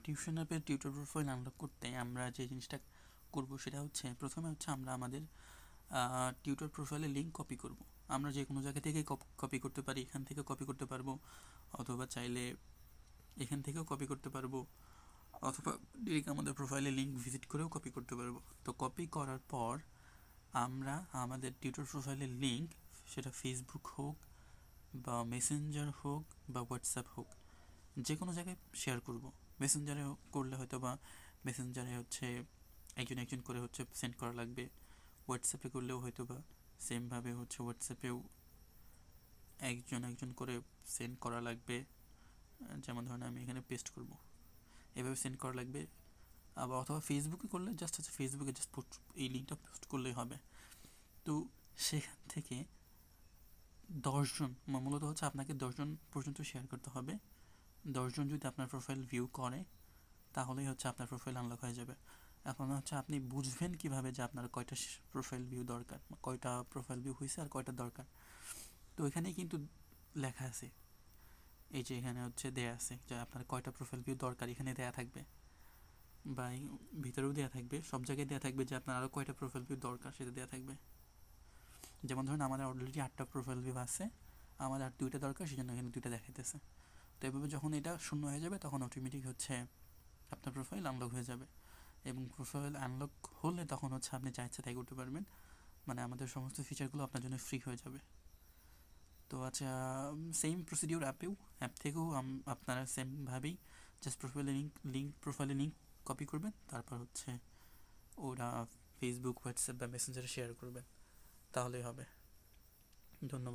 Tuition অ্যাপের tutor profile unlock করতে আমরা যে জিনিসটা করব সেটা হচ্ছে প্রথমে হচ্ছে আমরা আমাদের টিউটর প্রোফাইলের লিঙ্ক কপি করব। আমরা যে কোনো জায়গা থেকে কপি করতে পারি, এখান থেকে কপি করতে পারবো, অথবা চাইলে এখান থেকেও কপি করতে পারবো, অথবা ডিরেক্ট আমাদের প্রোফাইলে লিঙ্ক ভিজিট করেও কপি করতে পারবো। তো কপি করার পর আমরা আমাদের টিউটর প্রোফাইলের লিঙ্ক, সেটা ফেসবুক হোক বা মেসেঞ্জার হোক বা হোয়াটসঅ্যাপ হোক, যে কোনো জায়গায় শেয়ার করব। মেসেঞ্জারে করলে হয়তো বা মেসেঞ্জারে হচ্ছে একজন একজন করে হচ্ছে সেন্ড করা লাগবে, হোয়াটসঅ্যাপে করলেও হয়তো বা সেমভাবে হচ্ছে হোয়াটসঅ্যাপেও একজন একজন করে সেন্ড করা লাগবে। যেমন ধরেন আমি এখানে পেস্ট করব, এভাবে সেন্ড করা লাগবে। আবার অথবা ফেসবুকে করলে জাস্ট হচ্ছে ফেসবুকে জাস্ট পোস্ট, এই লিঙ্কটা পোস্ট করলেই হবে। তো সেখান থেকে 10জন, মূলত হচ্ছে আপনাকে 10জন পর্যন্ত শেয়ার করতে হবে। 10জন যদি আপনার প্রোফাইল ভিউ করে তাহলেই হচ্ছে আপনার প্রোফাইল আনলক হয়ে যাবে। এখন হচ্ছে আপনি বুঝবেন কিভাবে যে আপনার কয়টা প্রোফাইল ভিউ দরকার, কয়টা প্রোফাইল ভিউ হয়েছে আর কয়টা দরকার। তো এখানেই কিন্তু লেখা আছে, এই যে এখানে হচ্ছে দেয়া আছে যে আপনার কয়টা প্রোফাইল ভিউ দরকার, এখানে দেয়া থাকবে বা ভিতরেও দেয়া থাকবে, সব জায়গায় দেয়া থাকবে যে আপনার আরও কয়টা প্রোফাইল ভিউ দরকার সেটা দেয়া থাকবে। যেমন ধরুন আমাদের অলরেডি 8টা প্রোফাইল ভিউ আছে, আমাদের আর 2টা দরকার, সেজন্য এখানে 2টা দেখাইতেছে। তো এভাবে যখন এটা শূন্য হয়ে যাবে তখন অটোমেটিক হচ্ছে আপনার প্রোফাইল আনলক হয়ে যাবে। এবং প্রোফাইল আনলক হলে তখন হচ্ছে আপনি যা ইচ্ছা তাই করতে পারবেন, মানে আমাদের সমস্ত ফিচারগুলো আপনার জন্য ফ্রি হয়ে যাবে। তো আচ্ছা, সেম প্রসিডিউর অ্যাপ থেকেও আপনারা সেমভাবেই জাস্ট প্রোফাইলে লিঙ্ক কপি করবেন, তারপর হচ্ছে ওরা ফেসবুক, হোয়াটসঅ্যাপ বা মেসেঞ্জারে শেয়ার করবেন, তাহলেই হবে। ধন্যবাদ।